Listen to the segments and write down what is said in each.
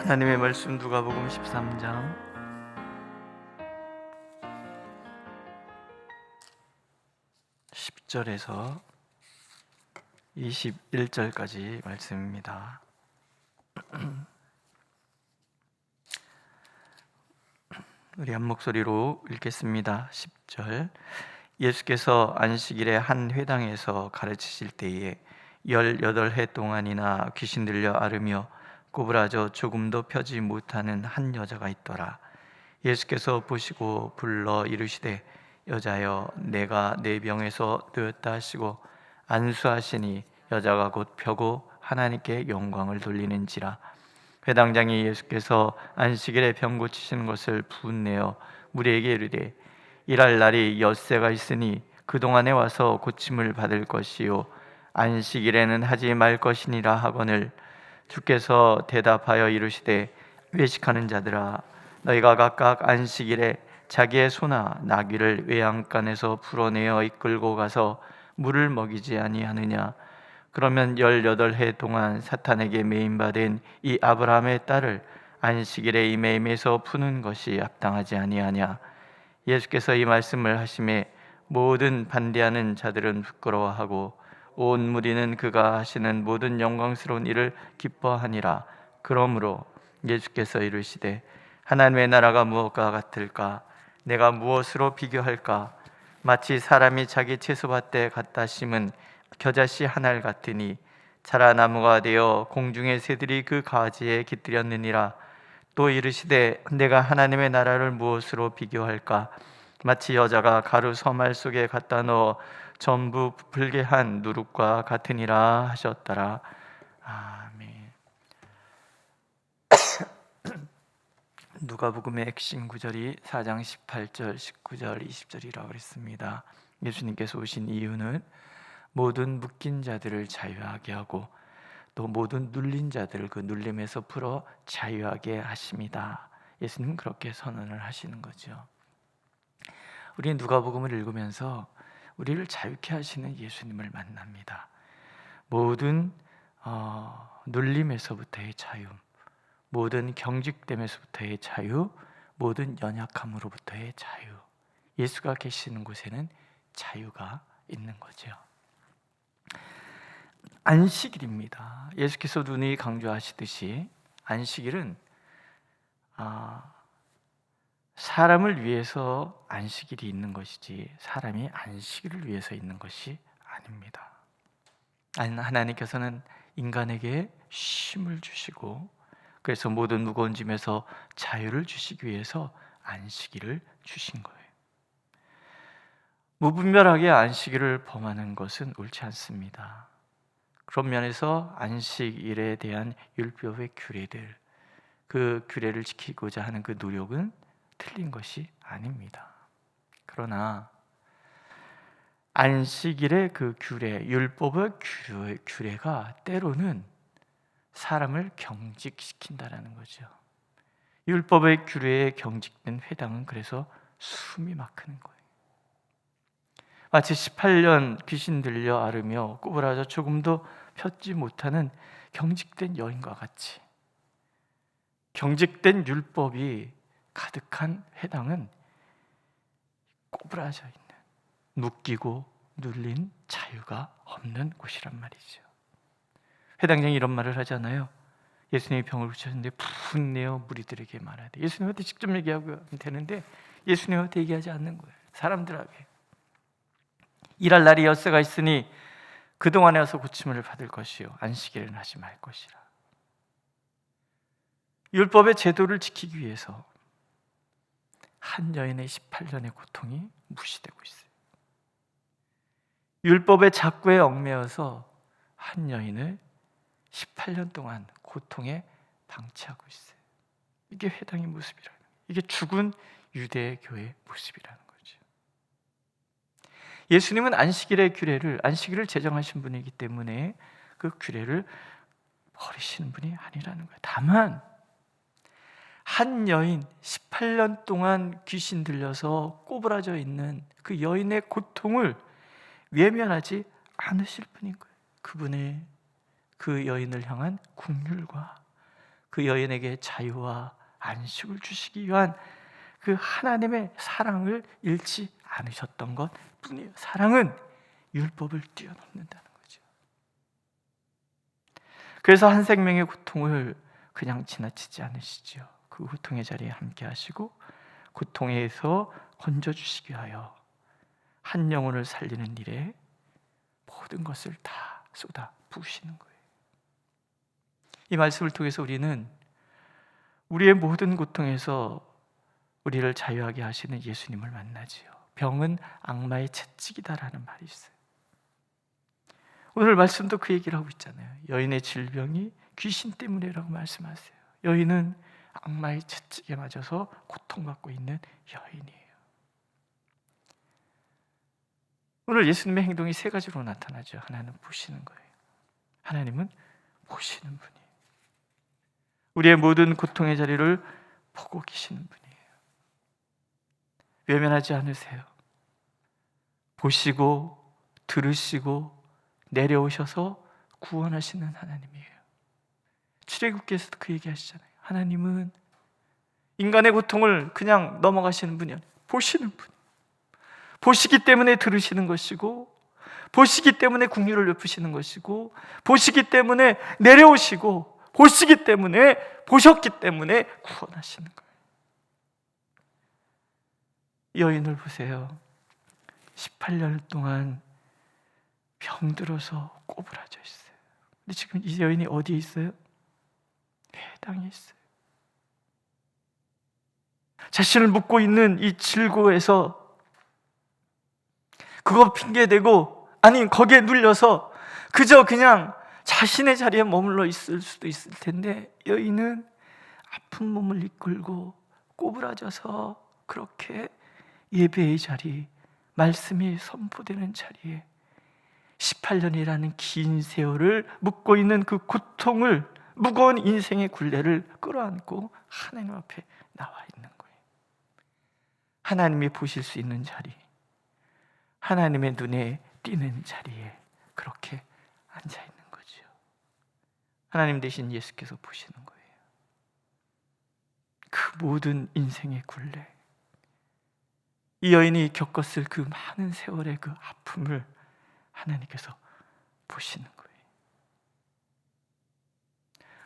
하나님의 말씀 누가복음 13장 10절에서 21절까지 말씀입니다. 우리 한 목소리로 읽겠습니다. 10절. 예수께서 안식일에 한 회당에서 가르치실 때에 18해 동안이나 귀신 들려 앓으며 꼬부라져 조금도 펴지 못하는 한 여자가 있더라. 예수께서 보시고 불러 이르시되 여자여 내가 내 병에서 놓였다 하시고 안수하시니 여자가 곧 펴고 하나님께 영광을 돌리는지라. 회당장이 예수께서 안식일에 병 고치시는 것을 분내어 무리에게 이르되 일할 날이 엿새가 있으니 그동안에 와서 고침을 받을 것이요 안식일에는 하지 말 것이니라 하거늘. 주께서 대답하여 이르시되 외식하는 자들아 너희가 각각 안식일에 자기의 소나 나귀를 외양간에서 풀어내어 이끌고 가서 물을 먹이지 아니하느냐. 그러면 18해 동안 사탄에게 매인받은 이 아브라함의 딸을 안식일에 이 매임에서 푸는 것이 합당하지 아니하냐. 예수께서 이 말씀을 하심에 모든 반대하는 자들은 부끄러워하고 온 무리는 그가 하시는 모든 영광스러운 일을 기뻐하니라. 그러므로 예수께서 이르시되 하나님의 나라가 무엇과 같을까? 내가 무엇으로 비교할까? 마치 사람이 자기 채소밭에 갖다 심은 겨자씨 한 알 같으니 자라나무가 되어 공중의 새들이 그 가지에 깃들였느니라. 또 이르시되 내가 하나님의 나라를 무엇으로 비교할까? 마치 여자가 가루 서말 속에 갖다 넣어 전부 부풀게 한 누룩과 같으니라 하셨더라. 아멘. 누가복음의 핵심 구절이 4장 18절, 19절, 20절이라고 그랬습니다. 예수님께서 오신 이유는 모든 묶인 자들을 자유하게 하고 또 모든 눌린 자들을 그 눌림에서 풀어 자유하게 하십니다. 예수님은 그렇게 선언을 하시는 거죠. 우리는 누가복음을 읽으면서 우리를 자유케 하시는 예수님을 만납니다. 모든 눌림에서부터의 자유, 모든 경직됨에서부터의 자유, 모든 연약함으로부터의 자유. 예수가 계시는 곳에는 자유가 있는 거죠. 안식일입니다. 예수께서 눈이 강조하시듯이 안식일은 사람을 위해서 안식일이 있는 것이지 사람이 안식일을 위해서 있는 것이 아닙니다. 하나님께서는 인간에게 쉼을 주시고 그래서 모든 무거운 짐에서 자유를 주시기 위해서 안식일을 주신 거예요. 무분별하게 안식일을 범하는 것은 옳지 않습니다. 그런 면에서 안식일에 대한 율법의 규례들, 그 규례를 지키고자 하는 그 노력은 틀린 것이 아닙니다. 그러나 안식일의 그 규례, 율법의 규례가 때로는 사람을 경직시킨다라는 거죠. 율법의 규례에 경직된 회당은 그래서 숨이 막히는 거예요. 마치 18년 귀신 들려 앓으며 꼬부라져 조금도 펴지 못하는 경직된 여인과 같이 경직된 율법이 가득한 회당은 꼬부라져 있는, 묶이고 눌린 자유가 없는 곳이란 말이죠. 회당장이 이런 말을 하잖아요. 예수님이 병을 고치셨는데 분내어 무리들에게 말하되, 예수님한테 직접 얘기하고 되는데 예수님한테 얘기하지 않는 거예요. 사람들에게 일할 날이 엿새가 있으니 그동안에 와서 고침을 받을 것이요 안식일은 하지 말 것이라. 율법의 제도를 지키기 위해서 한 여인의 18년의 고통이 무시되고 있어요. 율법의 작고에 얽매여서 한 여인을 18년 동안 고통에 방치하고 있어요. 이게 회당의 모습이라는 거예요. 이게 죽은 유대 교회의 모습이라는 거죠. 예수님은 안식일을 제정하신 분이기 때문에 그 규례를 버리시는 분이 아니라는 거예요. 다만 한 여인 18년 동안 귀신 들려서 꼬부라져 있는 그 여인의 고통을 외면하지 않으실 분인 거예요. 그분의 그 여인을 향한 긍휼과 그 여인에게 자유와 안식을 주시기 위한 그 하나님의 사랑을 잃지 않으셨던 것 뿐이에요. 사랑은 율법을 뛰어넘는다는 거죠. 그래서 한 생명의 고통을 그냥 지나치지 않으시죠. 그 고통의 자리에 함께 하시고 고통에서 건져주시기 위하여 한 영혼을 살리는 일에 모든 것을 다 쏟아 부으시는 거예요. 이 말씀을 통해서 우리는 우리의 모든 고통에서 우리를 자유하게 하시는 예수님을 만나지요. 병은 악마의 채찍이다라는 말이 있어요. 오늘 말씀도 그 얘기를 하고 있잖아요. 여인의 질병이 귀신 때문이라고 말씀하세요. 여인은 악마의 채찍에 맞아서 고통받고 있는 여인이에요. 오늘 예수님의 행동이 세 가지로 나타나죠. 하나는 보시는 거예요. 하나님은 보시는 분이에요. 우리의 모든 고통의 자리를 보고 계시는 분이에요. 외면하지 않으세요. 보시고 들으시고 내려오셔서 구원하시는 하나님이에요. 출애굽기에서도 그 얘기하시잖아요. 하나님은 인간의 고통을 그냥 넘어가시는 분이 아니에요. 보시는 분. 보시기 때문에 들으시는 것이고, 보시기 때문에 긍휼을 베푸시는 것이고, 보시기 때문에 내려오시고, 보시기 때문에 보셨기 때문에 구원하시는 거예요. 여인을 보세요. 18년 동안 병들어서 꼬부라져 있어요. 근데 지금 이 여인이 어디에 있어요? 회당에 있어요. 자신을 묶고 있는 이 질고에서 그거 핑계대고, 아니 거기에 눌려서 그저 그냥 자신의 자리에 머물러 있을 수도 있을 텐데, 여인은 아픈 몸을 이끌고 꼬부라져서 그렇게 예배의 자리, 말씀이 선포되는 자리에 18년이라는 긴 세월을 묻고 있는 그 고통을, 무거운 인생의 굴레를 끌어안고 하나님 앞에 나와 있는 거예요. 하나님이 보실 수 있는 자리, 하나님의 눈에 띄는 자리에 그렇게 앉아 있는 거죠. 하나님 대신 예수께서 보시는 거예요. 그 모든 인생의 굴레, 이 여인이 겪었을 그 많은 세월의 그 아픔을 하나님께서 보시는 거예요.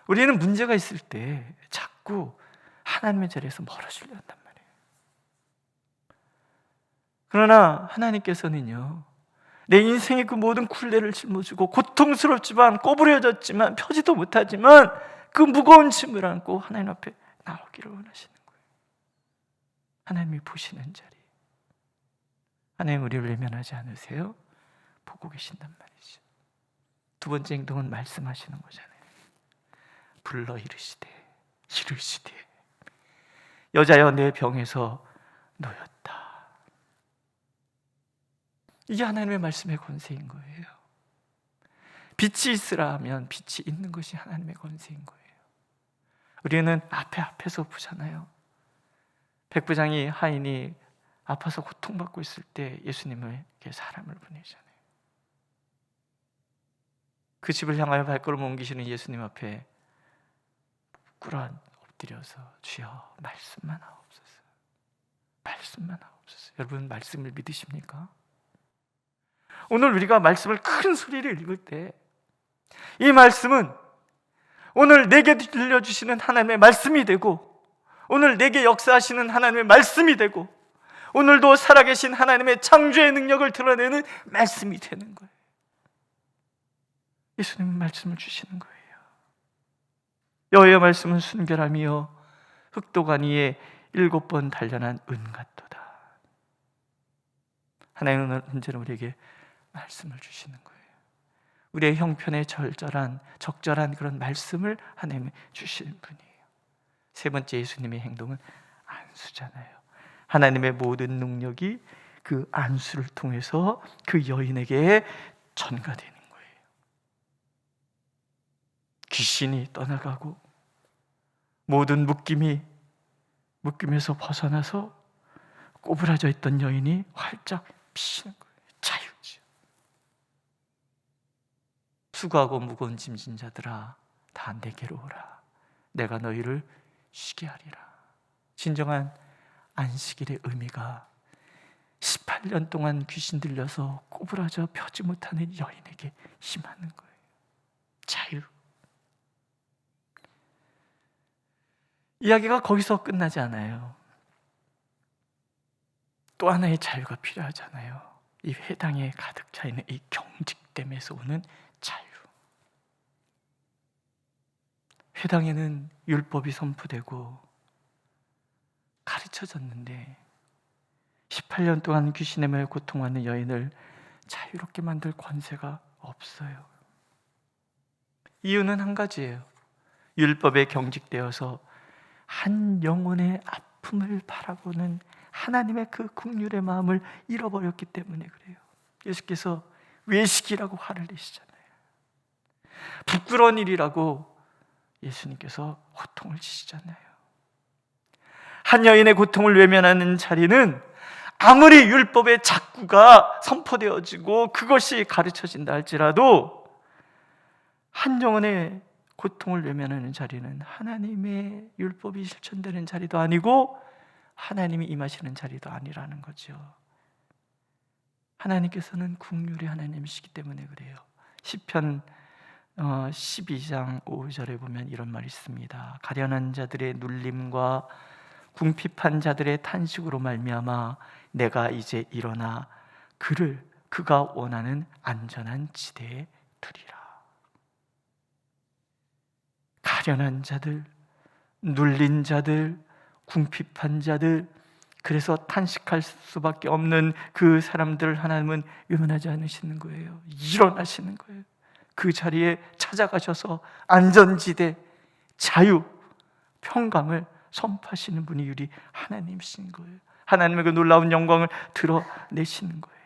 우리는 문제가 있을 때 자꾸 하나님의 자리에서 멀어지려 한단 말이에요. 그러나 하나님께서는요, 내 인생의 그 모든 굴레를 짊어지고 고통스럽지만 꼬부려졌지만 펴지도 못하지만 그 무거운 짐을 안고 하나님 앞에 나오기를 원하시는 거예요. 하나님이 보시는 자리. 하나님 우리를 외면하지 않으세요? 보고 계신단 말이죠. 두 번째 행동은 말씀하시는 거잖아요. 불러 이르시되 여자여 내 병에서 놓였다. 이게 하나님의 말씀의 권세인 거예요. 빛이 있으라 하면 빛이 있는 것이 하나님의 권세인 거예요. 우리는 앞에서 보잖아요. 백부장이 하인이 아파서 고통받고 있을 때 예수님에게 사람을 보내잖아요. 그 집을 향하여 발걸음 옮기시는 예수님 앞에 꿇어 엎드려서 주여 말씀만 하옵소서. 말씀만 하옵소서. 여러분 말씀을 믿으십니까? 오늘 우리가 말씀을 큰 소리를 읽을 때 이 말씀은 오늘 내게 들려주시는 하나님의 말씀이 되고, 오늘 내게 역사하시는 하나님의 말씀이 되고, 오늘도 살아계신 하나님의 창조의 능력을 드러내는 말씀이 되는 거예요. 예수님은 말씀을 주시는 거예요. 여호와의 말씀은 순결함이요 흑독 위에 7번 단련한 은 같도다. 하나님은 언제나 우리에게 말씀을 주시는 거예요. 우리의 형편에 적절한 그런 말씀을 하나님이 주시는 분이에요. 세 번째 예수님의 행동은 안수잖아요. 하나님의 모든 능력이 그 안수를 통해서 그 여인에게 전가되는 거예요. 귀신이 떠나가고 모든 묶임에서 벗어나서 꼬부라져 있던 여인이 활짝 피시는 거예요. 자유죠. 수고하고 무거운 짐진 자들아 다 내게로 오라. 내가 너희를 쉬게 하리라. 진정한 안식일의 의미가 18년 동안 귀신 들려서 꼬부라져 펴지 못하는 여인에게 임하는 거예요. 자유. 이야기가 거기서 끝나지 않아요. 또 하나의 자유가 필요하잖아요. 이 회당에 가득 차 있는 이 경직됨에서 오는 자유. 회당에는 율법이 선포되고 가르쳐졌는데 18년 동안 귀신에 매여 고통하는 여인을 자유롭게 만들 권세가 없어요. 이유는 한 가지예요. 율법에 경직되어서 한 영혼의 아픔을 바라보는 하나님의 그 긍휼의 마음을 잃어버렸기 때문에 그래요. 예수께서 외식이라고 화를 내시잖아요. 부끄러운 일이라고 예수님께서 호통을 치시잖아요. 한 여인의 고통을 외면하는 자리는 아무리 율법의 작구가 선포되어지고 그것이 가르쳐진다 할지라도 한 영혼의 고통을 외면하는 자리는 하나님의 율법이 실천되는 자리도 아니고 하나님이 임하시는 자리도 아니라는 거죠. 하나님께서는 긍휼의 하나님이시기 때문에 그래요. 시편 12장 5절에 보면 이런 말이 있습니다. 가련한 자들의 눌림과 궁핍한 자들의 탄식으로 말미암아 내가 이제 일어나 그가 원하는 안전한 지대에 두리라. 가련한 자들, 눌린 자들, 궁핍한 자들, 그래서 탄식할 수밖에 없는 그 사람들을 하나님은 외면하지 않으시는 거예요. 일어나시는 거예요. 그 자리에 찾아가셔서 안전지대, 자유, 평강을 선포하시는 분이 유리 하나님이신 거예요. 하나님의 그 놀라운 영광을 드러내시는 거예요.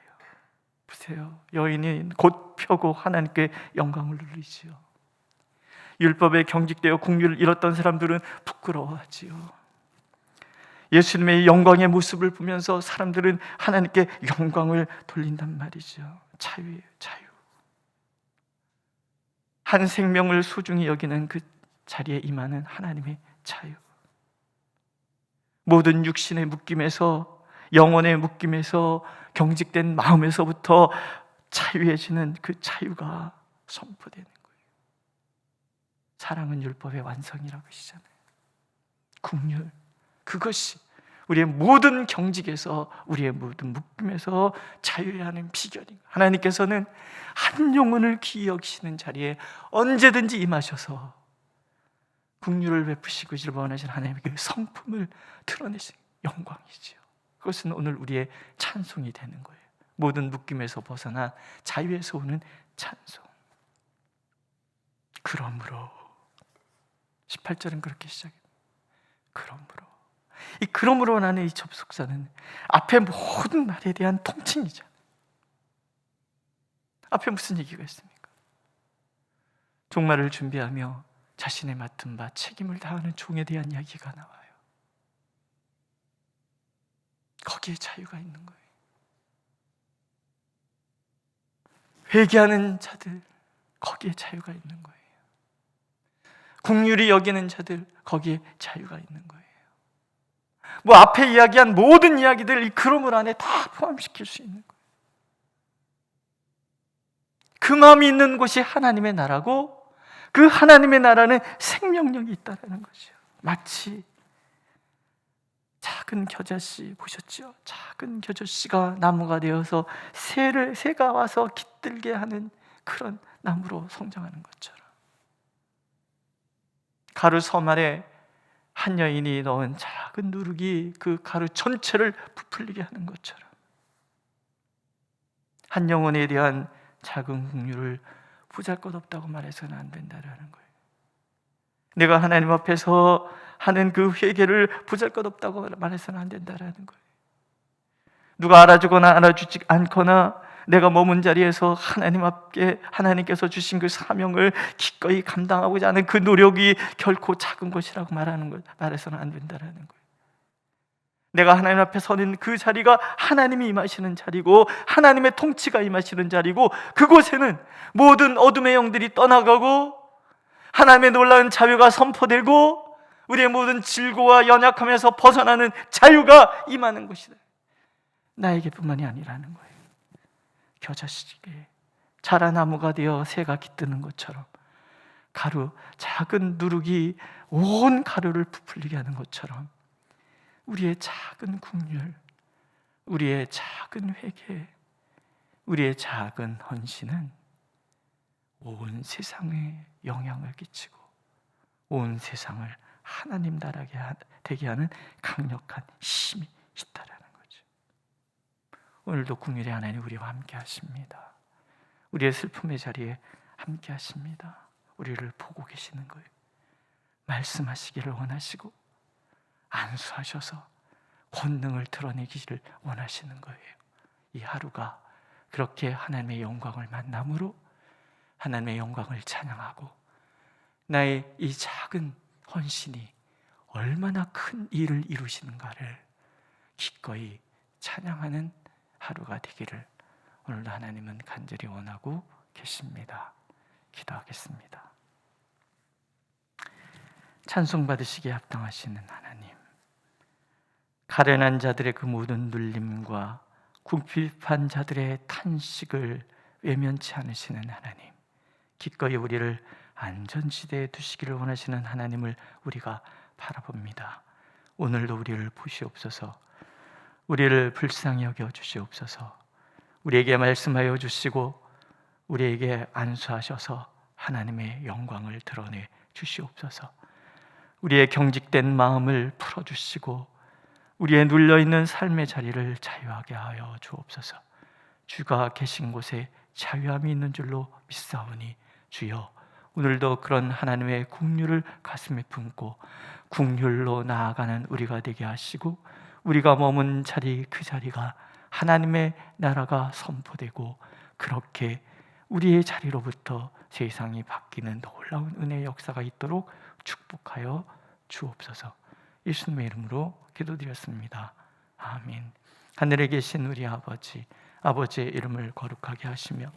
보세요. 여인이 곧 펴고 하나님께 영광을 누리지요. 율법에 경직되어 긍휼을 잃었던 사람들은 부끄러워하지요. 예수님의 영광의 모습을 보면서 사람들은 하나님께 영광을 돌린단 말이죠. 자유예요, 자유. 한 생명을 소중히 여기는 그 자리에 임하는 하나님의 자유. 모든 육신의 묶임에서, 영혼의 묶임에서, 경직된 마음에서부터 자유해지는 그 자유가 선포되는 거예요. 사랑은 율법의 완성이라고 하시잖아요. 긍휼, 그것이 우리의 모든 경직에서, 우리의 모든 묶임에서 자유해야 하는 비결인 거예요. 하나님께서는 한 영혼을 귀히 여기시는 자리에 언제든지 임하셔서 긍휼을 베푸시고 원하신 하나님의 그 성품을 드러내신 영광이지요. 그것은 오늘 우리의 찬송이 되는 거예요. 모든 묶임에서 벗어나 자유에서 오는 찬송. 그러므로 18절은 그렇게 시작해요. 그러므로. 이 그러므로라는 이 접속사는 앞에 모든 말에 대한 통칭이잖아요. 앞에 무슨 얘기가 있습니까? 종말을 준비하며 자신의 맡은 바 책임을 다하는 종에 대한 이야기가 나와요. 거기에 자유가 있는 거예요. 회개하는 자들, 거기에 자유가 있는 거예요. 긍휼히 여기는 자들, 거기에 자유가 있는 거예요. 뭐 앞에 이야기한 모든 이야기들 이 그러므로 안에 다 포함시킬 수 있는 거예요. 그 마음이 있는 곳이 하나님의 나라고, 그 하나님의 나라는 생명력이 있다는 거죠. 마치 작은 겨자씨 보셨죠? 작은 겨자씨가 나무가 되어서 새가 와서 깃들게 하는 그런 나무로 성장하는 것처럼, 가루 섬 아래 한 여인이 넣은 작은 누룩이 그 가루 전체를 부풀리게 하는 것처럼 한 영혼에 대한 작은 긍휼을 보잘것없다고 말해서는 안 된다는 거예요. 내가 하나님 앞에서 하는 그 회개를 보잘것없다고 말해서는 안 된다는 거예요. 누가 알아주거나 알아주지 않거나 내가 머문 자리에서 하나님 앞에 하나님께서 주신 그 사명을 기꺼이 감당하고자 하는 그 노력이 결코 작은 것이라고 말해서는 안 된다는 거예요. 내가 하나님 앞에 서는 그 자리가 하나님이 임하시는 자리고 하나님의 통치가 임하시는 자리고, 그곳에는 모든 어둠의 영들이 떠나가고 하나님의 놀라운 자유가 선포되고 우리의 모든 질고와 연약함에서 벗어나는 자유가 임하는 것이다. 나에게뿐만이 아니라는 거예요. 겨자씨게 자란 나무가 되어 새가 깃드는 것처럼, 가루, 작은 누룩이 온 가루를 부풀리게 하는 것처럼, 우리의 작은 긍휼, 우리의 작은 회개, 우리의 작은 헌신은 온 세상에 영향을 끼치고 온 세상을 하나님 나라게 되게 하는 강력한 힘이 있다라는 거죠. 오늘도 긍휼의 하나님 우리와 함께 하십니다. 우리의 슬픔의 자리에 함께 하십니다. 우리를 보고 계시는 거예요. 말씀하시기를 원하시고 안수하셔서 권능을 드러내기를 원하시는 거예요. 이 하루가 그렇게 하나님의 영광을 만남으로 하나님의 영광을 찬양하고 나의 이 작은 헌신이 얼마나 큰 일을 이루시는가를 기꺼이 찬양하는 하루가 되기를 오늘도 하나님은 간절히 원하고 계십니다. 기도하겠습니다. 찬송 받으시기에 합당하시는 하나님, 가련한 자들의 그 모든 눌림과 궁핍한 자들의 탄식을 외면치 않으시는 하나님, 기꺼이 우리를 안전지대에 두시기를 원하시는 하나님을 우리가 바라봅니다. 오늘도 우리를 보시옵소서. 우리를 불쌍히 여겨 주시옵소서. 우리에게 말씀하여 주시고 우리에게 안수하셔서 하나님의 영광을 드러내 주시옵소서. 우리의 경직된 마음을 풀어주시고 우리의 눌려있는 삶의 자리를 자유하게 하여 주옵소서. 주가 계신 곳에 자유함이 있는 줄로 믿사오니 주여, 오늘도 그런 하나님의 긍휼을 가슴에 품고 긍휼로 나아가는 우리가 되게 하시고, 우리가 머문 자리 그 자리가 하나님의 나라가 선포되고 그렇게 우리의 자리로부터 세상이 바뀌는 놀라운 은혜의 역사가 있도록 축복하여 주옵소서. 예수님의 이름으로 기도드렸습니다. 아멘. 하늘에 계신 우리 아버지, 아버지의 이름을 거룩하게 하시며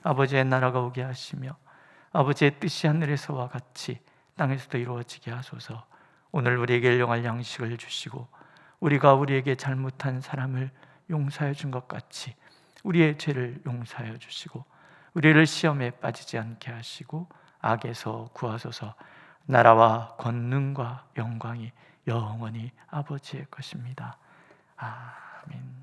아버지의 나라가 오게 하시며 아버지의 뜻이 하늘에서와 같이 땅에서도 이루어지게 하소서. 오늘 우리에게 일용할 양식을 주시고 우리가 우리에게 잘못한 사람을 용서해 준 것 같이 우리의 죄를 용서하여 주시고 우리를 시험에 빠지지 않게 하시고 악에서 구하소서. 나라와 권능과 영광이 영원히 아버지의 것입니다. 아멘.